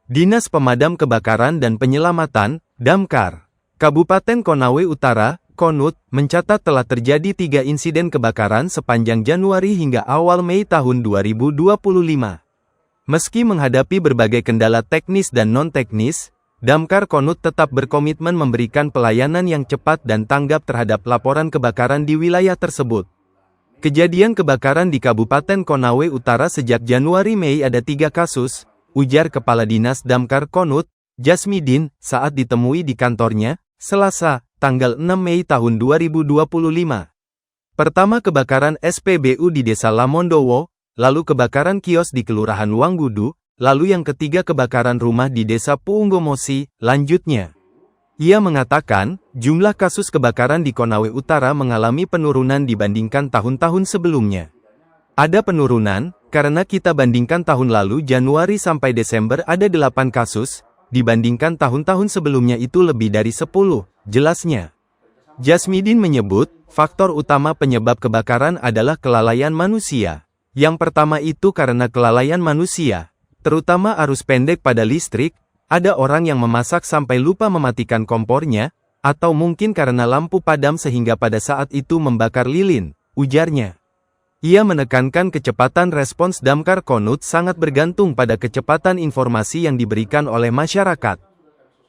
Dinas Pemadam Kebakaran dan Penyelamatan, Damkar, Kabupaten Konawe Utara, Konut, mencatat telah terjadi 3 insiden kebakaran sepanjang Januari hingga awal Mei tahun 2025. Meski menghadapi berbagai kendala teknis dan non-teknis, Damkar Konut tetap berkomitmen memberikan pelayanan yang cepat dan tanggap terhadap laporan kebakaran di wilayah tersebut. Kejadian kebakaran di Kabupaten Konawe Utara sejak Januari-Mei ada 3 kasus, ujar Kepala Dinas Damkar Konut, Jasmidin, saat ditemui di kantornya, Selasa, tanggal 6 Mei tahun 2025. Pertama kebakaran SPBU di Desa Lamondowo, lalu kebakaran kios di Kelurahan Wanggudu, lalu yang ketiga kebakaran rumah di Desa Puunggomosi, lanjutnya. Ia mengatakan, jumlah kasus kebakaran di Konawe Utara mengalami penurunan dibandingkan tahun-tahun sebelumnya. Ada penurunan, karena kita bandingkan tahun lalu Januari sampai Desember ada 8 kasus, dibandingkan tahun-tahun sebelumnya itu lebih dari 10, jelasnya. Jasmidin menyebut, faktor utama penyebab kebakaran adalah kelalaian manusia. Yang pertama itu karena kelalaian manusia, terutama arus pendek pada listrik, ada orang yang memasak sampai lupa mematikan kompornya, atau mungkin karena lampu padam sehingga pada saat itu membakar lilin, ujarnya. Ia menekankan kecepatan respons Damkar Konut sangat bergantung pada kecepatan informasi yang diberikan oleh masyarakat.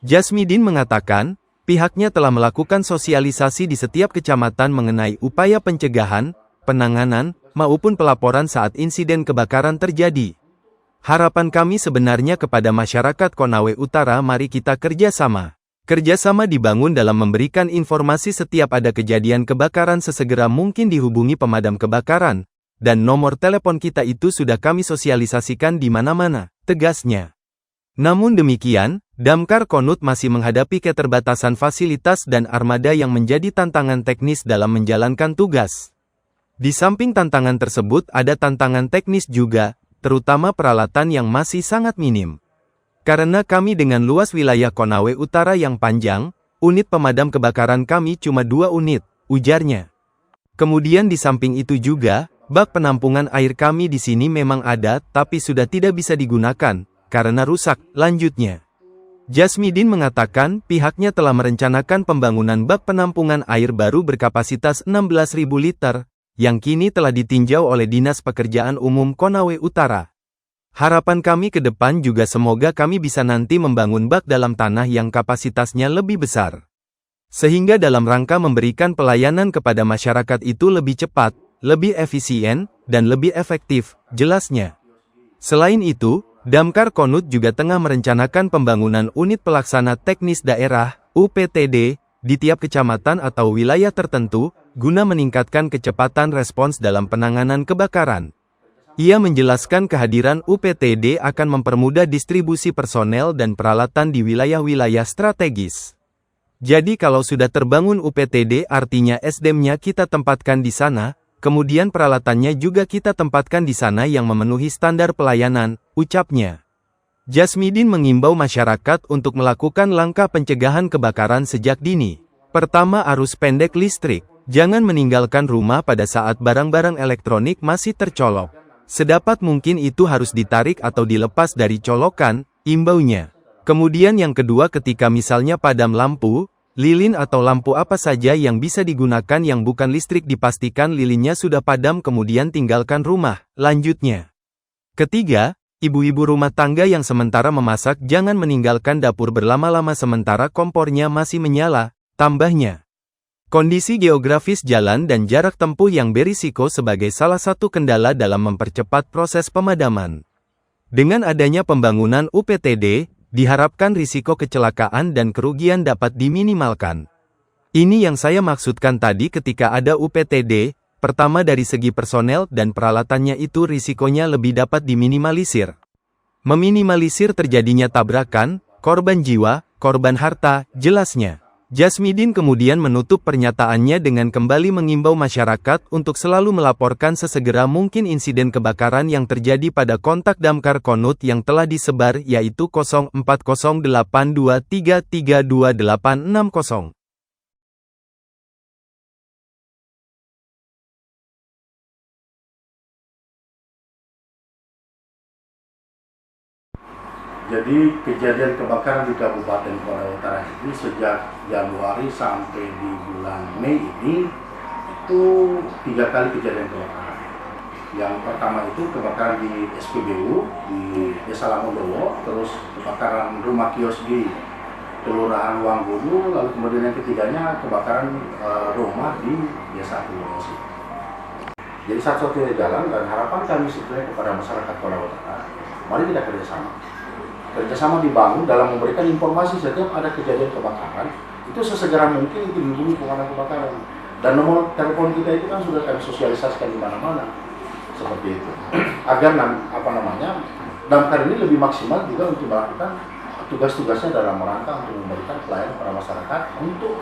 Jasmidin mengatakan, pihaknya telah melakukan sosialisasi di setiap kecamatan mengenai upaya pencegahan, penanganan, maupun pelaporan saat insiden kebakaran terjadi. Harapan kami sebenarnya kepada masyarakat Konawe Utara, mari kita kerjasama. Kerjasama dibangun dalam memberikan informasi setiap ada kejadian kebakaran sesegera mungkin dihubungi pemadam kebakaran, dan nomor telepon kita itu sudah kami sosialisasikan di mana-mana, tegasnya. Namun demikian, Damkar Konut masih menghadapi keterbatasan fasilitas dan armada yang menjadi tantangan teknis dalam menjalankan tugas. Di samping tantangan tersebut ada tantangan teknis juga, terutama peralatan yang masih sangat minim. Karena kami dengan luas wilayah Konawe Utara yang panjang, unit pemadam kebakaran kami cuma 2 unit, ujarnya. Kemudian di samping itu juga, bak penampungan air kami di sini memang ada, tapi sudah tidak bisa digunakan, karena rusak, lanjutnya. Jasmidin mengatakan, pihaknya telah merencanakan pembangunan bak penampungan air baru berkapasitas 16.000 liter, yang kini telah ditinjau oleh Dinas Pekerjaan Umum Konawe Utara. Harapan kami ke depan juga semoga kami bisa nanti membangun bak dalam tanah yang kapasitasnya lebih besar. Sehingga dalam rangka memberikan pelayanan kepada masyarakat itu lebih cepat, lebih efisien, dan lebih efektif, jelasnya. Selain itu, Damkar Konut juga tengah merencanakan pembangunan unit pelaksana teknis daerah, UPTD, di tiap kecamatan atau wilayah tertentu, guna meningkatkan kecepatan respons dalam penanganan kebakaran. Ia menjelaskan kehadiran UPTD akan mempermudah distribusi personel dan peralatan di wilayah-wilayah strategis. Jadi kalau sudah terbangun UPTD artinya SDM-nya kita tempatkan di sana, kemudian peralatannya juga kita tempatkan di sana yang memenuhi standar pelayanan, ucapnya. Jasmidin mengimbau masyarakat untuk melakukan langkah pencegahan kebakaran sejak dini. Pertama, arus pendek listrik. Jangan meninggalkan rumah pada saat barang-barang elektronik masih tercolok. Sedapat mungkin itu harus ditarik atau dilepas dari colokan, imbaunya. Kemudian yang kedua, ketika misalnya padam lampu, lilin atau lampu apa saja yang bisa digunakan yang bukan listrik dipastikan lilinnya sudah padam kemudian tinggalkan rumah, lanjutnya. Ketiga, ibu-ibu rumah tangga yang sementara memasak jangan meninggalkan dapur berlama-lama sementara kompornya masih menyala, tambahnya. Kondisi geografis jalan dan jarak tempuh yang berisiko sebagai salah satu kendala dalam mempercepat proses pemadaman. Dengan adanya pembangunan UPTD, diharapkan risiko kecelakaan dan kerugian dapat diminimalkan. Ini yang saya maksudkan tadi ketika ada UPTD, pertama dari segi personel dan peralatannya itu risikonya lebih dapat diminimalisir. Meminimalisir terjadinya tabrakan, korban jiwa, korban harta, jelasnya. Jasmidin kemudian menutup pernyataannya dengan kembali mengimbau masyarakat untuk selalu melaporkan sesegera mungkin insiden kebakaran yang terjadi pada kontak Damkar Konut yang telah disebar yaitu 040823322860. Jadi kejadian kebakaran di Kabupaten Konawe Utara ini sejak Januari sampai di bulan Mei ini itu 3 kali kejadian kebakaran. Yang pertama itu kebakaran di SPBU di Desa Lamondowo, terus kebakaran rumah kios di Kelurahan Wanggulu, lalu kemudian yang ketiganya kebakaran rumah di Desa Kulonesi. Jadi satu-satunya jalan dan harapan kami sebetulnya kepada masyarakat Konawe Utara, mari kita kerjasama dibangun dalam memberikan informasi setiap ada kejadian kebakaran, itu sesegera mungkin itu dihubungi pemadam kebakaran. Dan nomor telepon kita itu kan sudah kami sosialisasikan di mana-mana seperti itu. Agar damkar ini lebih maksimal juga untuk melakukan tugas-tugasnya dalam rangka untuk memberikan pelayanan kepada masyarakat untuk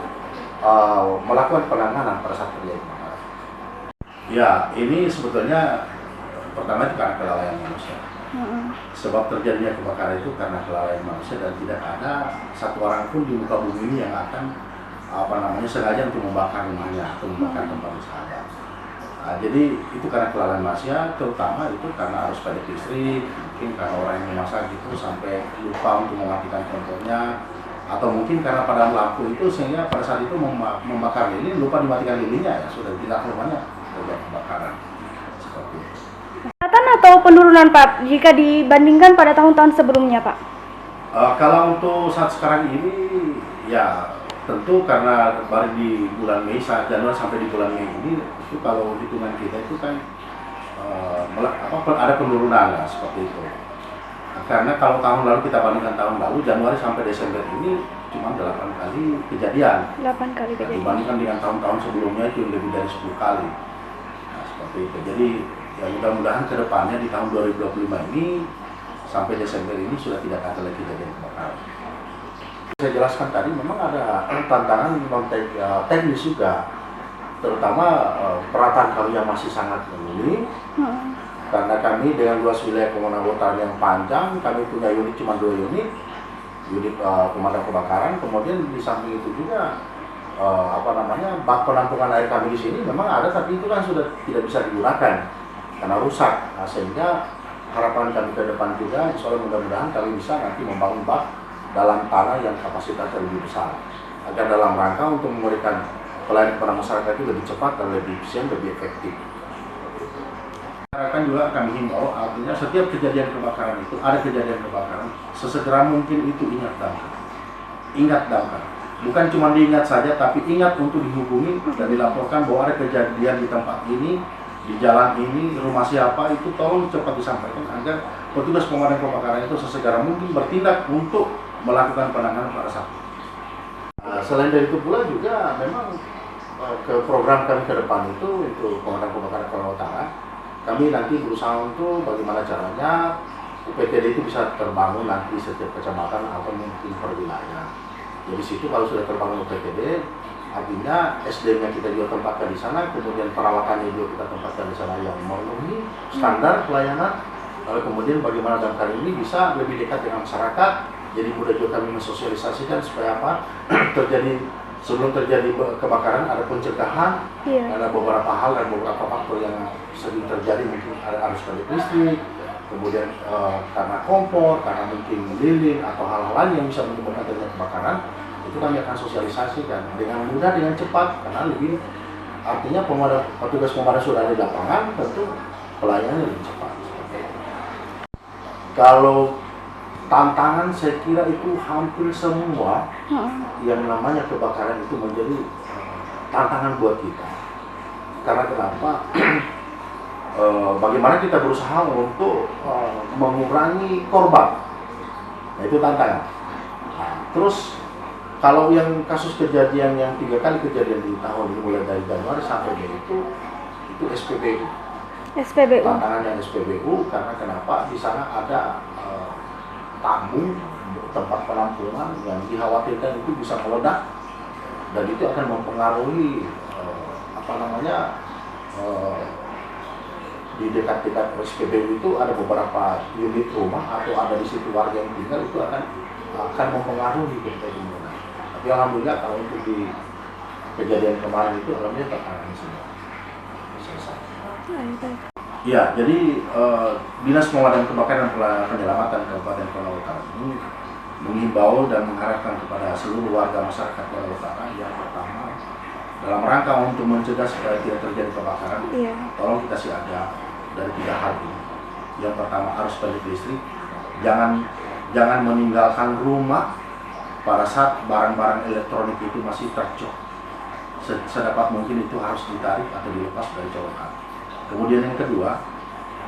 melakukan penanganan pada saat terjadi kebakaran. Ya, ini sebetulnya pertama itu karena kelalaian manusia. Sebab terjadinya kebakaran itu karena kelalaian manusia dan tidak ada satu orang pun di muka bumi ini yang akan sengaja untuk membakar rumahnya atau membakar tempat wisata. Jadi itu karena kelalaian manusia, terutama itu karena arus pada listrik, mungkin karena orang yang memasak itu sampai lupa untuk mematikan kompornya, atau mungkin karena padam lampu itu sehingga pada saat itu membakar lilin lupa dimatikan lilinnya, ya sudah tidak rumahnya terjadi kebakaran seperti itu. Peningkatan atau penurunan Pak jika dibandingkan pada tahun-tahun sebelumnya Pak? Kalau untuk saat sekarang ini ya tentu karena baru di bulan Mei, Januari sampai di bulan Mei ini itu kalau hitungan kita itu kan ada penurunan lah, seperti itu. Karena kalau tahun lalu kita bandingkan tahun lalu Januari sampai Desember ini cuma 8 kali kejadian. 8 kali kejadian. Dibandingkan dengan tahun-tahun sebelumnya itu lebih dari 10 kali. Nah, seperti itu. Jadi ya mudah-mudahan ke depannya di tahun 2025 ini sampai Desember ini sudah tidak ada lagi kejadian kebakaran. Saya jelaskan tadi memang ada tantangan teknis juga, terutama peralatan kami yang masih sangat minim. Karena kami dengan luas wilayah Konawe Utara yang panjang, kami punya unit cuma 2 unit pemadam kebakaran. Kemudian di samping itu juga bak penampungan air kami di sini memang ada, tapi itu kan sudah tidak bisa digunakan karena rusak. Nah, sehingga harapan kami ke depan juga, insya Allah mudah-mudahan kami bisa nanti membangun bak dalam tanah yang kapasitasnya lebih besar, agar dalam rangka untuk memberikan pelayanan kepada masyarakat itu lebih cepat dan lebih efisien, lebih efektif. Masyarakat juga kami himbau, artinya setiap kejadian kebakaran itu, ada kejadian kebakaran, sesegera mungkin itu ingat damkar. Bukan cuma diingat saja, tapi ingat untuk dihubungi dan dilaporkan bahwa ada kejadian di tempat ini, di jalan ini, rumah siapa, itu tolong cepat disampaikan agar petugas pemadam kebakaran itu sesegera mungkin bertindak untuk melakukan penanganan pada saat itu. Selain dari itu pula juga memang ke program kami ke depan itu untuk pemadam kebakaran Konawe Utara, kami nanti berusaha untuk bagaimana caranya UPTD itu bisa terbangun nanti di setiap kecamatan atau mungkin per wilayah. Jadi situ kalau sudah terbangun UPTD, artinya SDM-nya kita juga tempatkan di sana, kemudian perawatannya juga kita tempatkan di sana yang memenuhi standar pelayanan. Lalu kemudian bagaimana damkar ini bisa lebih dekat dengan masyarakat. Jadi mudah juga kami mensosialisasikan supaya sebelum terjadi kebakaran ada pencegahan. Ada beberapa hal dan beberapa faktor yang sering terjadi, mungkin ada arus listrik, kemudian karena kompor, karena mungkin lilin atau hal-hal lain yang bisa menyebabkan terjadi kebakaran. Itu kami akan sosialisasikan dengan mudah, dengan cepat, karena artinya petugas pemadam sudah ada di lapangan, tentu pelayanannya lebih cepat. Kalau tantangan saya kira itu hampir semua yang namanya kebakaran itu menjadi tantangan buat kita. Karena kenapa? Bagaimana kita berusaha untuk mengurangi korban, nah, itu tantangan. Nah, terus kalau yang kasus kejadian yang 3 kali kejadian di tahun ini mulai dari Januari sampai Mei itu SPBU. Tantangan yang SPBU karena kenapa? Di sana ada tabung tempat penampungan yang dikhawatirkan itu bisa meledak dan itu akan mempengaruhi di dekat-dekat SPBU itu ada beberapa unit rumah atau ada di situ warga yang tinggal, itu akan mempengaruhi kegiatan. Tapi alhamdulillah kalau untuk di kejadian kemarin itu alhamdulillah tertangani semua. Selesai. Ya, jadi Dinas Pemadam Kebakaran dan Penyelamatan Kabupaten Konawe Utara ini mengimbau dan mengharapkan kepada seluruh warga masyarakat Konawe Utara yang pertama dalam rangka untuk mencegah supaya tidak terjadi kebakaran, tolong kita siaga dari 3 hal ini. Yang pertama arus balik listrik, jangan meninggalkan rumah pada saat barang-barang elektronik itu masih tercok. Sedapat mungkin itu harus ditarik atau dilepas dari colokan. Kemudian yang kedua,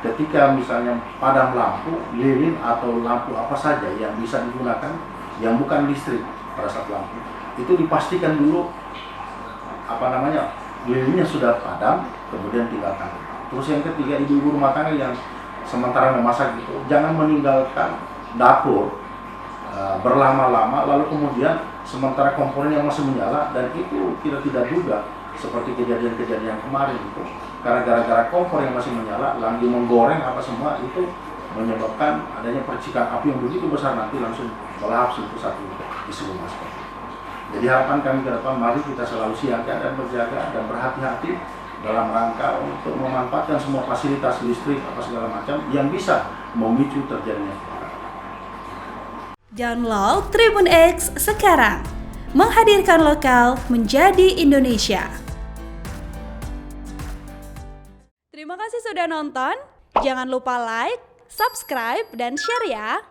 ketika misalnya padam lampu, lilin atau lampu apa saja yang bisa digunakan, yang bukan listrik pada saat lampu, itu dipastikan dulu lilinnya sudah padam, kemudian tinggalkan. Terus yang ketiga, ibu-ibu rumah tangga yang sementara memasak itu, jangan meninggalkan dapur berlama-lama, lalu kemudian sementara komponen yang masih menyala, dan itu kita tidak duga seperti kejadian-kejadian kemarin itu. Karena gara-gara kompor yang masih menyala, lagi menggoreng apa semua, itu menyebabkan adanya percikan api yang begitu besar, nanti langsung melahap itu satu isi rumah. Jadi harapan kami ke depan, mari kita selalu siaga dan berjaga dan berhati-hati dalam rangka untuk memanfaatkan semua fasilitas listrik apa segala macam yang bisa memicu terjadinya kebakaran. Download Tribun X sekarang, menghadirkan lokal menjadi Indonesia. Terima kasih sudah nonton. Jangan lupa like, subscribe, dan share ya.